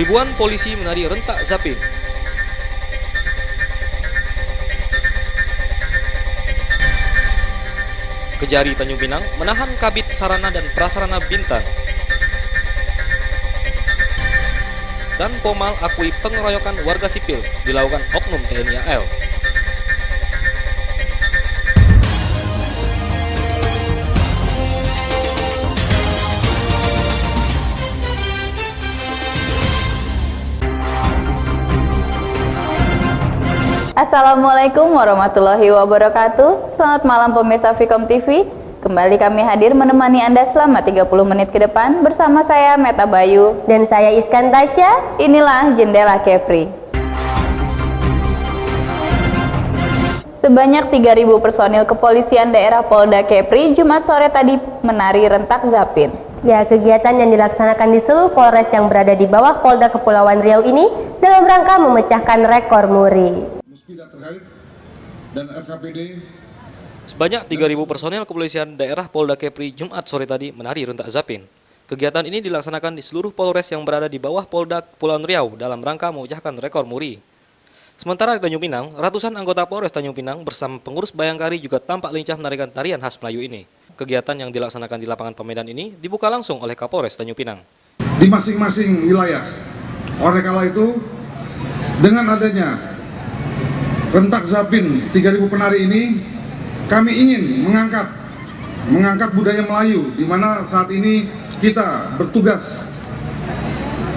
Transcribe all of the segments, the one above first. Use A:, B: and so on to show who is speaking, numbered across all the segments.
A: Ribuan polisi menari rentak Zapin. Kejari Tanjung Pinang menahan Kabid Sarana dan Prasarana Bintan. Dan Pomal akui pengeroyokan warga sipil dilakukan oknum TNI AL.
B: Assalamualaikum warahmatullahi wabarakatuh. Selamat malam pemirsa Vkom TV. Kembali kami hadir menemani Anda selama 30 menit ke depan bersama saya Meta Bayu
C: dan saya Iskan Tasya.
B: Inilah Jendela Kepri. Sebanyak 3.000 personil kepolisian daerah Polda Kepri Jumat sore tadi menari rentak Zapin.
C: Ya, kegiatan yang dilaksanakan di seluruh Polres yang berada di bawah Polda Kepulauan Riau ini dalam rangka memecahkan rekor muri.
D: Terkait dan FKPD.
A: Sebanyak 3.000 personel kepolisian daerah Polda Kepri Jumat sore tadi menari rentak Zapin. Kegiatan ini dilaksanakan di seluruh Polres yang berada di bawah Polda Kepulauan Riau dalam rangka memecahkan rekor muri. Sementara di Tanjung Pinang, ratusan anggota Polres Tanjung Pinang bersama pengurus Bayangkari juga tampak lincah menarikan tarian khas Melayu ini. Kegiatan yang dilaksanakan di lapangan Pemedan ini dibuka langsung oleh Kapolres Tanjung Pinang.
D: Di masing-masing wilayah, oleh kala itu, dengan adanya rentak Zapin 3.000 penari ini, kami ingin mengangkat budaya Melayu, di mana saat ini kita bertugas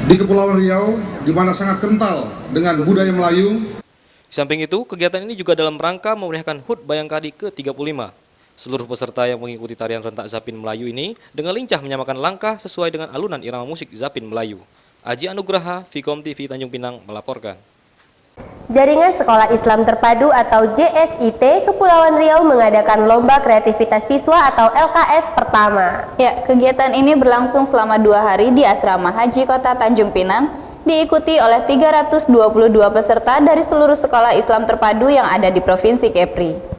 D: di Kepulauan Riau, di mana sangat kental dengan budaya Melayu.
A: Di samping itu, kegiatan ini juga dalam rangka memeriahkan HUT Bayangkari ke-35. Seluruh peserta yang mengikuti tarian rentak Zapin Melayu ini dengan lincah menyamakan langkah sesuai dengan alunan irama musik Zapin Melayu. Aji Anugraha, Vkom TV Tanjung Pinang melaporkan.
C: Jaringan Sekolah Islam Terpadu atau JSIT Kepulauan Riau mengadakan Lomba Kreativitas Siswa atau LKS pertama.
B: Ya, kegiatan ini berlangsung selama 2 hari di Asrama Haji Kota Tanjung Pinang, diikuti oleh 322 peserta dari seluruh sekolah Islam terpadu yang ada di Provinsi Kepri.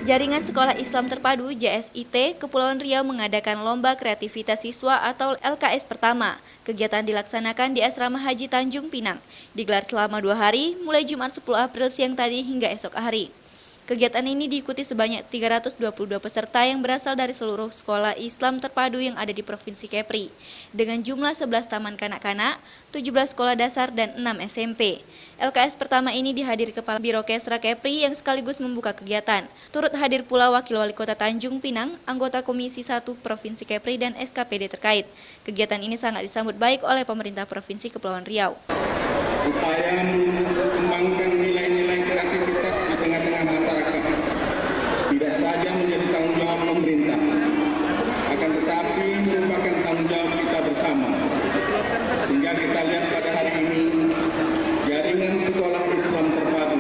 E: Jaringan Sekolah Islam Terpadu JSIT Kepulauan Riau mengadakan Lomba Kreativitas Siswa atau LKS pertama. Kegiatan dilaksanakan di Asrama Haji Tanjung Pinang, digelar selama 2 hari, mulai Jumat 10 April siang tadi hingga esok hari. Kegiatan ini diikuti sebanyak 322 peserta yang berasal dari seluruh sekolah Islam terpadu yang ada di Provinsi Kepri, dengan jumlah 11 taman kanak-kanak, 17 sekolah dasar, dan 6 SMP. LKS pertama ini dihadiri Kepala Birokesra Kepri yang sekaligus membuka kegiatan. Turut hadir pula Wakil Wali Kota Tanjung Pinang, anggota Komisi 1 Provinsi Kepri, dan SKPD terkait. Kegiatan ini sangat disambut baik oleh pemerintah Provinsi Kepulauan Riau.
F: Upaya mengembangkan nilai-nilai kreativitas di tengah-tengah masyarakat tidak saja menjadi tanggung jawab pemerintah, akan tetapi merupakan tanggung jawab kita bersama. Sehingga kita lihat pada hari ini, jaringan sekolah Islam terpadu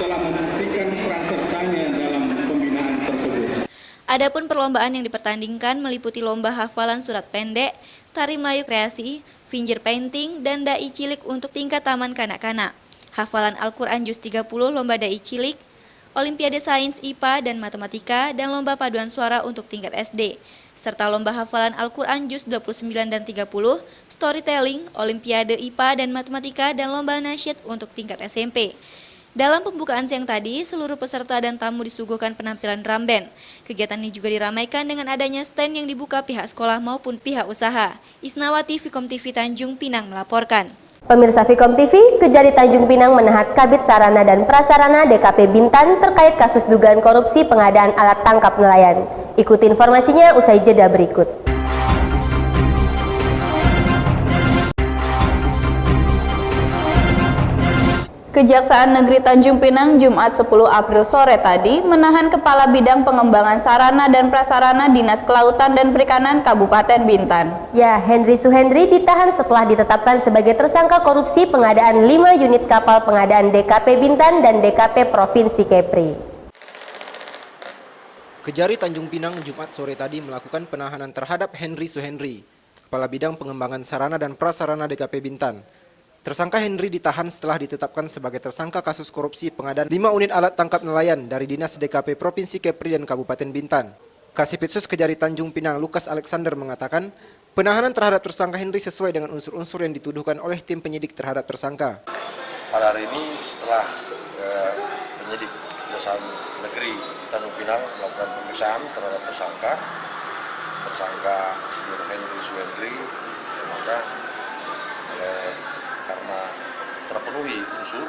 F: telah membuktikan peran sertanya dalam pembinaan tersebut.
E: Adapun perlombaan yang dipertandingkan meliputi lomba hafalan surat pendek, tari Melayu kreasi, finger painting, dan dai cilik untuk tingkat taman kanak-kanak. Hafalan Al-Quran Juz 30 lomba dai cilik, Olimpiade Sains IPA dan Matematika, dan lomba paduan suara untuk tingkat SD. Serta lomba hafalan Al-Quran Juz 29 dan 30, storytelling, Olimpiade IPA dan Matematika, dan lomba nasyid untuk tingkat SMP. Dalam pembukaan siang tadi, seluruh peserta dan tamu disuguhkan penampilan drum band. Kegiatan ini juga diramaikan dengan adanya stand yang dibuka pihak sekolah maupun pihak usaha. Isnawati, Vkom TV Tanjung Pinang melaporkan.
C: Pemirsa Vkom TV, Kejari Tanjung Pinang menahan Kabid Sarana dan Prasarana DKP Bintan terkait kasus dugaan korupsi pengadaan alat tangkap nelayan. Ikuti informasinya usai jeda berikut.
B: Kejaksaan Negeri Tanjung Pinang Jumat 10 April sore tadi menahan Kepala Bidang Pengembangan Sarana dan Prasarana Dinas Kelautan dan Perikanan Kabupaten Bintan.
C: Ya, Henry Suhendri ditahan setelah ditetapkan sebagai tersangka korupsi pengadaan 5 unit kapal pengadaan DKP Bintan dan DKP Provinsi Kepri.
G: Kejari Tanjung Pinang Jumat sore tadi melakukan penahanan terhadap Henry Suhendri, Kepala Bidang Pengembangan Sarana dan Prasarana DKP Bintan. Tersangka Henry ditahan setelah ditetapkan sebagai tersangka kasus korupsi pengadaan 5 unit alat tangkap nelayan dari Dinas DKP Provinsi Kepri dan Kabupaten Bintan. Kasipitsus Kejari Tanjung Pinang Lukas Alexander mengatakan, penahanan terhadap tersangka Henry sesuai dengan unsur-unsur yang dituduhkan oleh tim penyidik terhadap tersangka.
H: Pada hari ini setelah penyidik Kejaksaan Negeri Tanjung Pinang melakukan pemeriksaan terhadap tersangka Henry Suhendri, maka karena terpenuhi unsur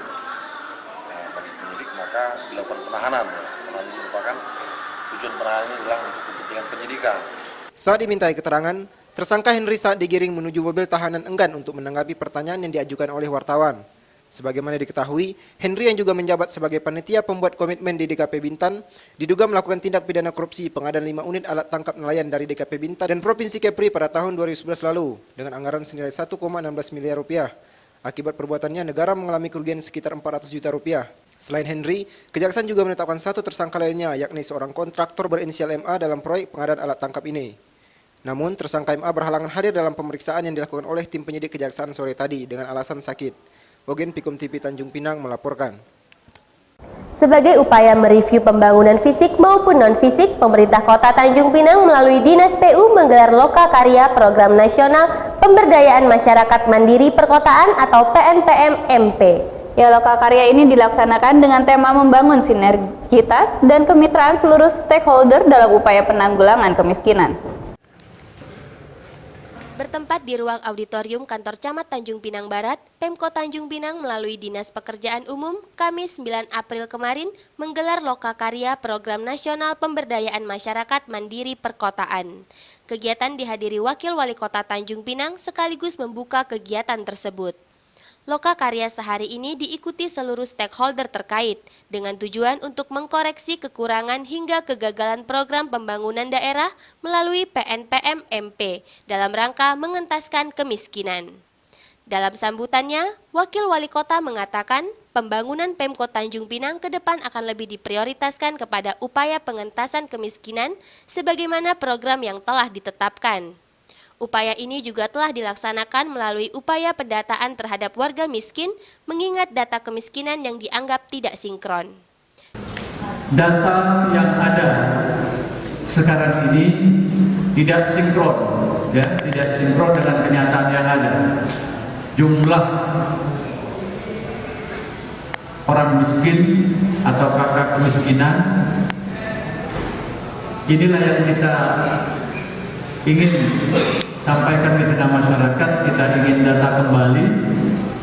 H: bagi penyidik maka dilakukan penahanan. Penahanan ini merupakan tujuan penahanan ini adalah untuk kepentingan penyidikan.
G: Saat dimintai keterangan, tersangka Henry saat digiring menuju mobil tahanan enggan untuk menanggapi pertanyaan yang diajukan oleh wartawan. Sebagaimana diketahui, Henry yang juga menjabat sebagai panitia pembuat komitmen di DKP Bintan, diduga melakukan tindak pidana korupsi pengadaan 5 unit alat tangkap nelayan dari DKP Bintan dan Provinsi Kepri pada tahun 2011 lalu dengan anggaran senilai 1,16 miliar rupiah. Akibat perbuatannya, negara mengalami kerugian sekitar 400 juta rupiah. Selain Henry, Kejaksaan juga menetapkan satu tersangka lainnya, yakni seorang kontraktor berinisial MA dalam proyek pengadaan alat tangkap ini. Namun, tersangka MA berhalangan hadir dalam pemeriksaan yang dilakukan oleh tim penyidik Kejaksaan sore tadi dengan alasan sakit. Ogen Pikom TV Tanjung Pinang melaporkan.
C: Sebagai upaya mereview pembangunan fisik maupun non-fisik, pemerintah Kota Tanjung Pinang melalui Dinas PU menggelar Lokakarya Program Nasional Pemberdayaan Masyarakat Mandiri Perkotaan atau PNPM-MP.
B: Ya, Lokakarya ini dilaksanakan dengan tema membangun sinergitas dan kemitraan seluruh stakeholder dalam upaya penanggulangan kemiskinan.
I: Bertempat di ruang auditorium kantor Camat Tanjung Pinang Barat, Pemkot Tanjung Pinang melalui Dinas Pekerjaan Umum, Kamis 9 April kemarin menggelar Lokakarya Program Nasional Pemberdayaan Masyarakat Mandiri Perkotaan. Kegiatan dihadiri Wakil Wali Kota Tanjung Pinang sekaligus membuka kegiatan tersebut. Lokakarya sehari ini diikuti seluruh stakeholder terkait dengan tujuan untuk mengkoreksi kekurangan hingga kegagalan program pembangunan daerah melalui PNPM-MP dalam rangka mengentaskan kemiskinan. Dalam sambutannya, Wakil Wali Kota mengatakan pembangunan Pemkot Tanjung Pinang ke depan akan lebih diprioritaskan kepada upaya pengentasan kemiskinan sebagaimana program yang telah ditetapkan. Upaya ini juga telah dilaksanakan melalui upaya pendataan terhadap warga miskin, mengingat data kemiskinan yang dianggap tidak sinkron.
J: Data yang ada sekarang ini tidak sinkron, tidak sinkron dengan kenyataan yang ada. Jumlah orang miskin atau kakak kemiskinan inilah yang kita ingin sampaikan di tengah masyarakat. Kita ingin data kembali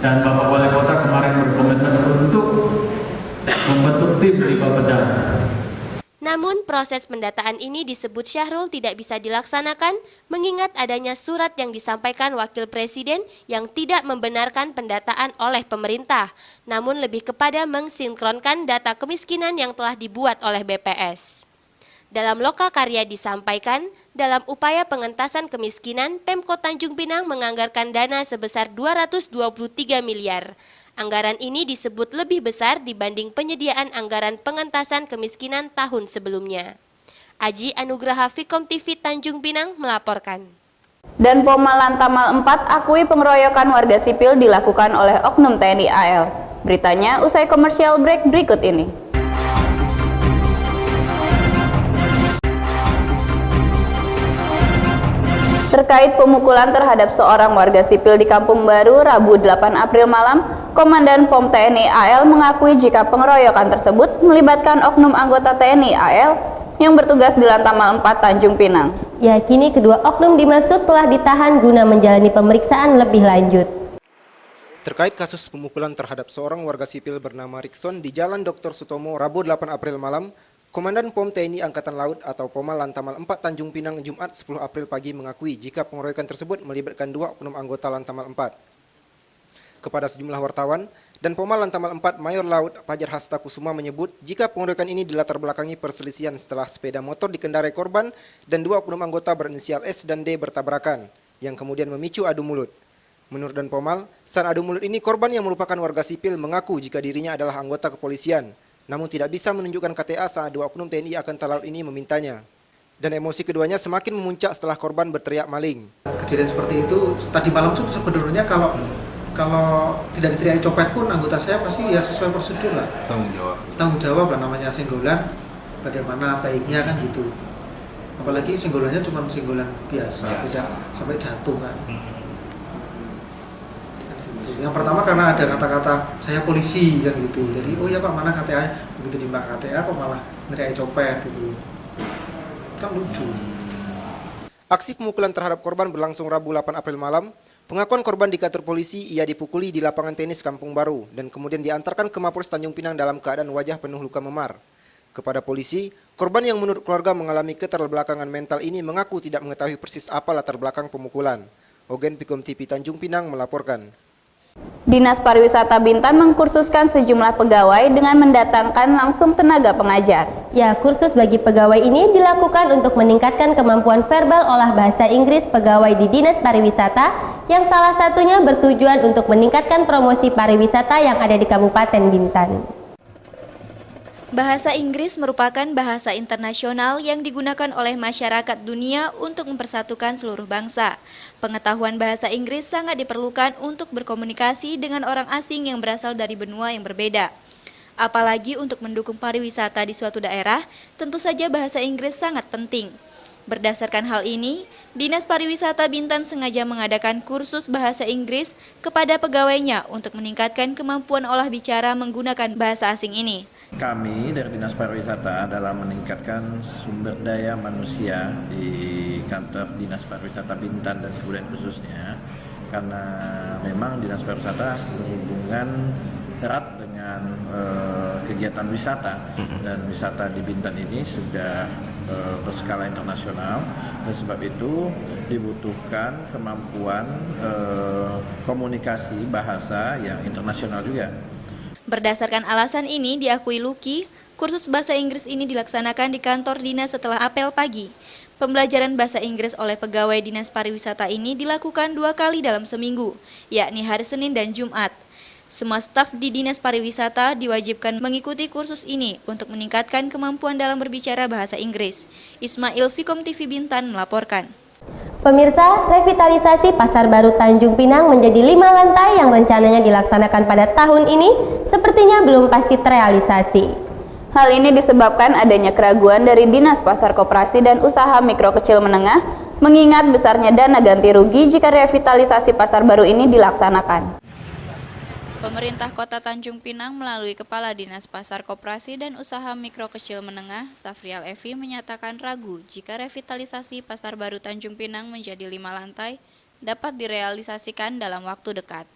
J: dan Bapak Wali Kota kemarin berkomitmen untuk membentuk tim di Bapeda.
I: Namun proses pendataan ini disebut Syahrul tidak bisa dilaksanakan mengingat adanya surat yang disampaikan Wakil Presiden yang tidak membenarkan pendataan oleh pemerintah, namun lebih kepada mensinkronkan data kemiskinan yang telah dibuat oleh BPS. Dalam Lokakarya disampaikan, dalam upaya pengentasan kemiskinan, Pemkot Tanjung Pinang menganggarkan dana sebesar 223 miliar. Anggaran ini disebut lebih besar dibanding penyediaan anggaran pengentasan kemiskinan tahun sebelumnya. Aji Anugraha Fikom TV Tanjung Pinang melaporkan.
B: Dan Poma Lantamal 4 akui pengeroyokan warga sipil dilakukan oleh oknum TNI AL. Beritanya usai commercial break berikut ini. Terkait pemukulan terhadap seorang warga sipil di Kampung Baru Rabu 8 April malam, Komandan POM TNI AL mengakui jika pengeroyokan tersebut melibatkan oknum anggota TNI AL yang bertugas di Lantamal 4 Tanjung Pinang.
C: Ya, kini kedua oknum dimaksud telah ditahan guna menjalani pemeriksaan lebih lanjut.
G: Terkait kasus pemukulan terhadap seorang warga sipil bernama Rikson di Jalan Dr. Sutomo Rabu 8 April malam, Komandan POM TNI Angkatan Laut atau Poma Lantamal 4 Tanjung Pinang Jumat 10 April pagi mengakui jika pengeroyokan tersebut melibatkan dua oknum anggota Lantamal 4. Kepada sejumlah wartawan, dan Poma Lantamal 4 Mayor Laut Fajar Hasta Kusuma menyebut jika pengeroyokan ini dilatar belakangi perselisihan setelah sepeda motor dikendarai korban dan dua oknum anggota berinisial S dan D bertabrakan, yang kemudian memicu adu mulut. Menurut Dan Pomal, saat adu mulut ini korban yang merupakan warga sipil mengaku jika dirinya adalah anggota kepolisian, namun tidak bisa menunjukkan KTA saat dua oknum TNI Angkatan Laut ini memintanya. Dan emosi keduanya semakin memuncak setelah korban berteriak maling.
K: Kejadian seperti itu tadi malam itu sebenarnya kalau tidak diteriaki copet pun anggota saya pasti ya sesuai prosedur lah. Tanggung jawab lah, namanya senggolan, bagaimana baiknya kan gitu. apalagi senggolannya cuma senggolan biasa, tidak sampai jatuh kan. Yang pertama karena ada kata-kata saya polisi kan gitu, jadi oh ya Pak mana KTA, begitu dimbak KTA kok malah ngeriak copet gitu, kan lucu.
G: Aksi pemukulan terhadap korban berlangsung Rabu 8 April malam. Pengakuan korban dikatur polisi, ia dipukuli di lapangan tenis Kampung Baru dan kemudian diantarkan ke Mapolres Tanjung Pinang dalam keadaan wajah penuh luka memar. Kepada polisi, korban yang menurut keluarga mengalami keterbelakangan mental ini mengaku tidak mengetahui persis apa latar belakang pemukulan. Ogen Pikom TV Tanjung Pinang melaporkan.
B: Dinas Pariwisata Bintan mengkursuskan sejumlah pegawai dengan mendatangkan langsung tenaga pengajar.
C: Ya, kursus bagi pegawai ini dilakukan untuk meningkatkan kemampuan verbal olah bahasa Inggris pegawai di Dinas Pariwisata yang salah satunya bertujuan untuk meningkatkan promosi pariwisata yang ada di Kabupaten Bintan.
E: Bahasa Inggris merupakan bahasa internasional yang digunakan oleh masyarakat dunia untuk mempersatukan seluruh bangsa. Pengetahuan bahasa Inggris sangat diperlukan untuk berkomunikasi dengan orang asing yang berasal dari benua yang berbeda. Apalagi untuk mendukung pariwisata di suatu daerah, tentu saja bahasa Inggris sangat penting. Berdasarkan hal ini, Dinas Pariwisata Bintan sengaja mengadakan kursus bahasa Inggris kepada pegawainya untuk meningkatkan kemampuan olah bicara menggunakan bahasa asing ini.
L: Kami dari Dinas Pariwisata adalah meningkatkan sumber daya manusia di kantor Dinas Pariwisata Bintan dan kemudian khususnya karena memang Dinas Pariwisata berhubungan erat dengan kegiatan wisata dan wisata di Bintan ini sudah berskala internasional dan sebab itu dibutuhkan kemampuan komunikasi bahasa yang internasional juga.
E: Berdasarkan alasan ini, diakui Luki, kursus bahasa Inggris ini dilaksanakan di kantor dinas setelah apel pagi. Pembelajaran bahasa Inggris oleh pegawai Dinas Pariwisata ini dilakukan 2 kali dalam seminggu, yakni hari Senin dan Jumat. Semua staf di Dinas Pariwisata diwajibkan mengikuti kursus ini untuk meningkatkan kemampuan dalam berbicara bahasa Inggris. Ismail Fikom TV Bintan melaporkan.
C: Pemirsa, revitalisasi Pasar Baru Tanjung Pinang menjadi 5 lantai yang rencananya dilaksanakan pada tahun ini sepertinya belum pasti terrealisasi.
B: Hal ini disebabkan adanya keraguan dari Dinas Pasar Koperasi dan Usaha Mikro Kecil Menengah mengingat besarnya dana ganti rugi jika revitalisasi pasar baru ini dilaksanakan.
E: Pemerintah Kota Tanjung Pinang melalui Kepala Dinas Pasar Koperasi dan Usaha Mikro Kecil Menengah, Safrial Evi menyatakan ragu jika revitalisasi Pasar Baru Tanjung Pinang menjadi 5 lantai dapat direalisasikan dalam waktu dekat.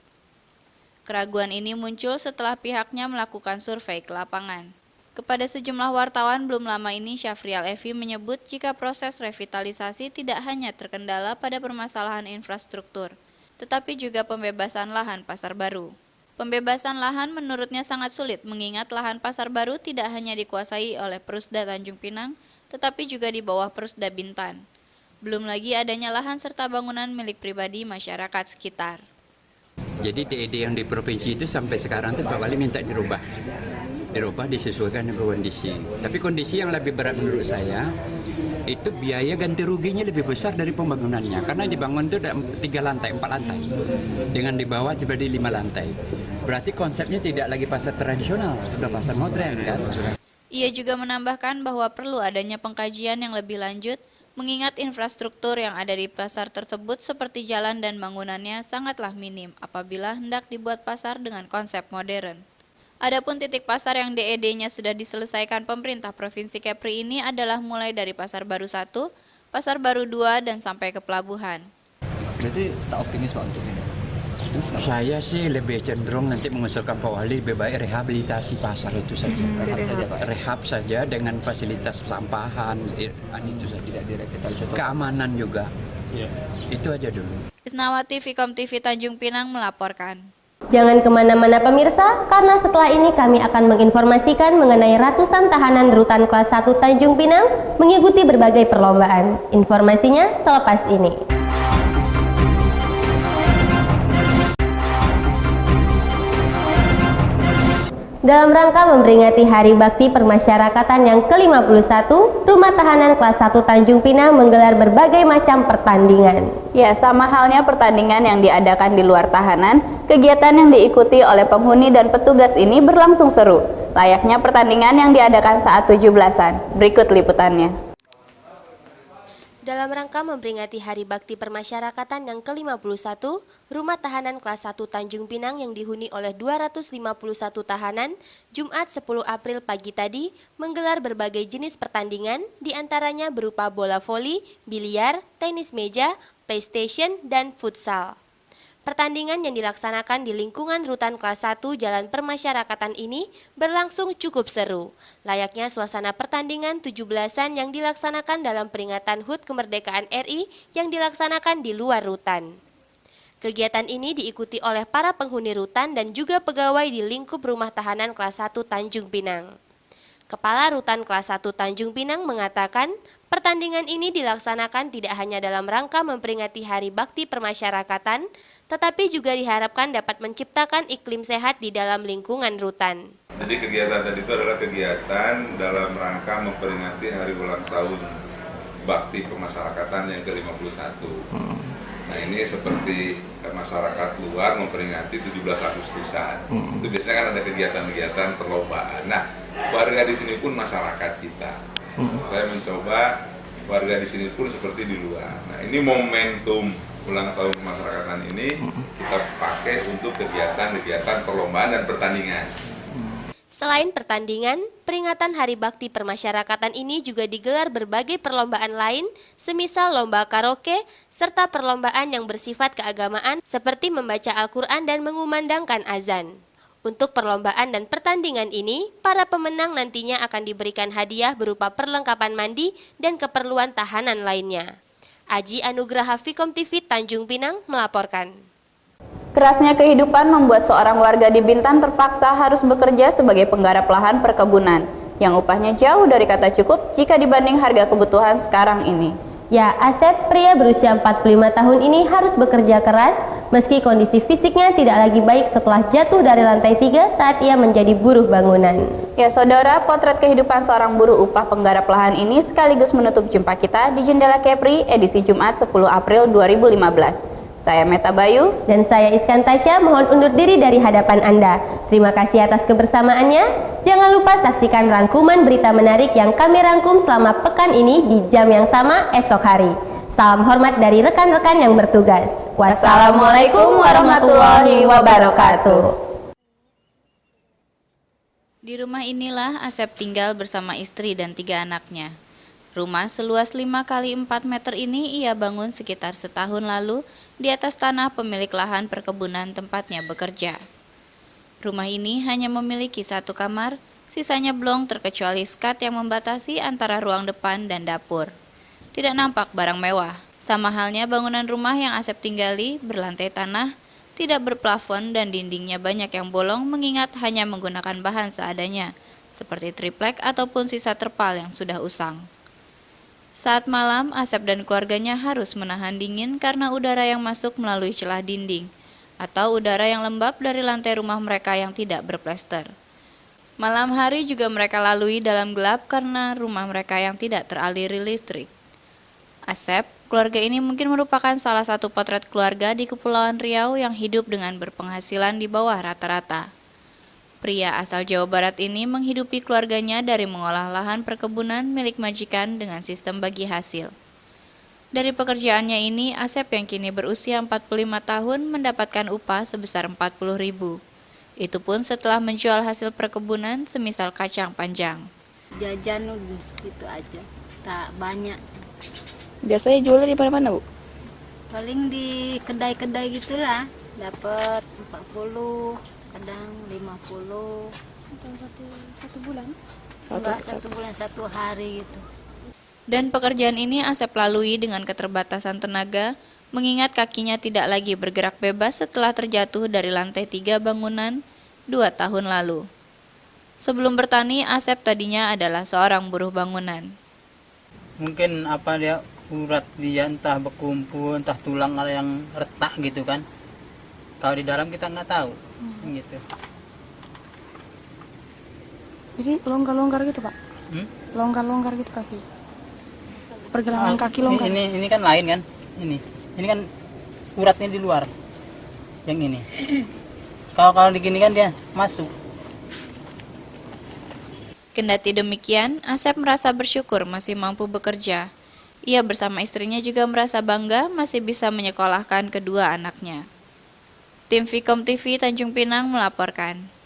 E: Keraguan ini muncul setelah pihaknya melakukan survei ke lapangan. Kepada sejumlah wartawan belum lama ini, Safrial Evi menyebut jika proses revitalisasi tidak hanya terkendala pada permasalahan infrastruktur, tetapi juga pembebasan lahan pasar baru. Pembebasan lahan menurutnya sangat sulit mengingat lahan pasar baru tidak hanya dikuasai oleh Perusda Tanjung Pinang, tetapi juga di bawah Perusda Bintan. Belum lagi adanya lahan serta bangunan milik pribadi masyarakat sekitar.
M: Jadi DED yang di provinsi itu sampai sekarang itu Pak Wali minta dirubah disesuaikan dengan kondisi. Tapi kondisi yang lebih berat menurut saya itu biaya ganti ruginya lebih besar dari pembangunannya karena dibangun itu ada 3 lantai, 4 lantai dengan di bawah jadi 5 lantai. Berarti konsepnya tidak lagi pasar tradisional, sudah pasar modern kan.
E: Ia juga menambahkan bahwa perlu adanya pengkajian yang lebih lanjut mengingat infrastruktur yang ada di pasar tersebut seperti jalan dan bangunannya sangatlah minim apabila hendak dibuat pasar dengan konsep modern. Adapun titik pasar yang DED-nya sudah diselesaikan pemerintah Provinsi Kepri ini adalah mulai dari Pasar Baru 1, Pasar Baru 2, dan sampai ke pelabuhan.
M: Berarti tak optimis Pak untuk ini? Saya sih lebih cenderung nanti mengusulkan Pak Wali lebih baik rehabilitasi pasar itu saja. Rehab saja dengan fasilitas sampahan, itu saja tidak direvitalisasi. Keamanan juga, itu aja dulu.
E: Isnawati Fikom TV Tanjung Pinang melaporkan.
C: Jangan kemana-mana pemirsa, karena setelah ini kami akan menginformasikan mengenai ratusan tahanan rutan kelas 1 Tanjung Pinang mengikuti berbagai perlombaan. Informasinya selepas ini. Dalam rangka memperingati Hari Bakti Permasyarakatan yang ke-51, Rumah Tahanan Kelas 1 Tanjung Pinang menggelar berbagai macam pertandingan.
B: Ya, sama halnya pertandingan yang diadakan di luar tahanan, kegiatan yang diikuti oleh penghuni dan petugas ini berlangsung seru, layaknya pertandingan yang diadakan saat 17-an. Berikut liputannya.
I: Dalam rangka memperingati Hari Bakti Permasyarakatan yang ke-51, Rumah Tahanan Kelas 1 Tanjung Pinang yang dihuni oleh 251 tahanan, Jumat 10 April pagi tadi, menggelar berbagai jenis pertandingan, diantaranya berupa bola voli, biliar, tenis meja, PlayStation, dan futsal. Pertandingan yang dilaksanakan di lingkungan rutan kelas 1 Jalan Permasyarakatan ini berlangsung cukup seru. Layaknya suasana pertandingan 17-an yang dilaksanakan dalam peringatan HUT Kemerdekaan RI yang dilaksanakan di luar rutan. Kegiatan ini diikuti oleh para penghuni rutan dan juga pegawai di lingkup Rumah Tahanan Kelas 1 Tanjung Pinang. Kepala Rutan Kelas 1 Tanjung Pinang mengatakan, pertandingan ini dilaksanakan tidak hanya dalam rangka memperingati Hari Bakti Permasyarakatan, tetapi juga diharapkan dapat menciptakan iklim sehat di dalam lingkungan rutan.
N: Jadi kegiatan tadi itu adalah kegiatan dalam rangka memperingati hari ulang tahun Bakti Permasyarakatan yang ke-51. Nah ini seperti masyarakat luar memperingati 17 Agustusan. Itu biasanya kan ada kegiatan-kegiatan perlombaan. Nah, warga di sini pun masyarakat kita. Saya mencoba warga di sini pun seperti di luar. Nah, ini momentum ulang tahun kemasyarakatan ini kita pakai untuk kegiatan-kegiatan perlombaan dan pertandingan.
I: Selain pertandingan, peringatan Hari Bakti Permasyarakatan ini juga digelar berbagai perlombaan lain, semisal lomba karaoke, serta perlombaan yang bersifat keagamaan seperti membaca Al-Quran dan mengumandangkan azan. Untuk perlombaan dan pertandingan ini, para pemenang nantinya akan diberikan hadiah berupa perlengkapan mandi dan keperluan tahanan lainnya. Aji Anugraha Vkom TV Tanjung Pinang melaporkan.
B: Kerasnya kehidupan membuat seorang warga di Bintan terpaksa harus bekerja sebagai penggarap lahan perkebunan, yang upahnya jauh dari kata cukup jika dibanding harga kebutuhan sekarang ini.
C: Ya, Asep, pria berusia 45 tahun ini harus bekerja keras meski kondisi fisiknya tidak lagi baik setelah jatuh dari lantai 3 saat ia menjadi buruh bangunan.
B: Ya saudara, potret kehidupan seorang buruh upah penggarap lahan ini sekaligus menutup jumpa kita di Jendela Kepri edisi Jumat 10 April 2015. Saya Meta Bayu
C: dan saya Iskan Tasya mohon undur diri dari hadapan Anda. Terima kasih atas kebersamaannya. Jangan lupa saksikan rangkuman berita menarik yang kami rangkum selama pekan ini di jam yang sama esok hari. Salam hormat dari rekan-rekan yang bertugas. Wassalamualaikum warahmatullahi wabarakatuh.
E: Di rumah inilah Asep tinggal bersama istri dan 3 anaknya. Rumah seluas 5 kali 4 meter ini ia bangun sekitar setahun lalu di atas tanah pemilik lahan perkebunan tempatnya bekerja. Rumah ini hanya memiliki 1 kamar, sisanya blong terkecuali skat yang membatasi antara ruang depan dan dapur. Tidak nampak barang mewah, sama halnya bangunan rumah yang Asep tinggali berlantai tanah, tidak berplafon dan dindingnya banyak yang bolong mengingat hanya menggunakan bahan seadanya, seperti triplek ataupun sisa terpal yang sudah usang. Saat malam, Asep dan keluarganya harus menahan dingin karena udara yang masuk melalui celah dinding, atau udara yang lembab dari lantai rumah mereka yang tidak berplester. Malam hari juga mereka lalui dalam gelap karena rumah mereka yang tidak teraliri listrik. Asep, keluarga ini mungkin merupakan salah satu potret keluarga di Kepulauan Riau yang hidup dengan berpenghasilan di bawah rata-rata. Pria asal Jawa Barat ini menghidupi keluarganya dari mengolah lahan perkebunan milik majikan dengan sistem bagi hasil. Dari pekerjaannya ini, Asep yang kini berusia 45 tahun mendapatkan upah sebesar 40.000. Itu pun setelah menjual hasil perkebunan semisal kacang panjang.
O: Jajan gitu aja, tak banyak.
P: Biasanya jualnya di mana-mana, Bu?
O: Paling di kedai-kedai gitulah, dapat 40. Kadang 50 satu bulan. Enggak, 1 bulan 1 hari gitu.
E: Dan pekerjaan ini Asep lalui dengan keterbatasan tenaga, mengingat kakinya tidak lagi bergerak bebas setelah terjatuh dari lantai 3 bangunan 2 tahun lalu. Sebelum bertani, Asep tadinya adalah seorang buruh bangunan.
Q: Mungkin dia urat dia entah berkumpul, entah tulang ada yang retak gitu kan. Kalau di dalam kita nggak tahu, gitu.
P: Jadi longgar-longgar gitu, Pak? Longgar-longgar gitu kaki? Pergelangan kaki longgar?
Q: Ini kan lain kan? Ini kan uratnya di luar. Yang ini. Kalau digini kan dia masuk.
E: Kendati demikian, Asep merasa bersyukur masih mampu bekerja.
B: Ia bersama istrinya juga merasa bangga masih bisa menyekolahkan kedua anaknya. Tim Vkom TV Tanjung Pinang melaporkan.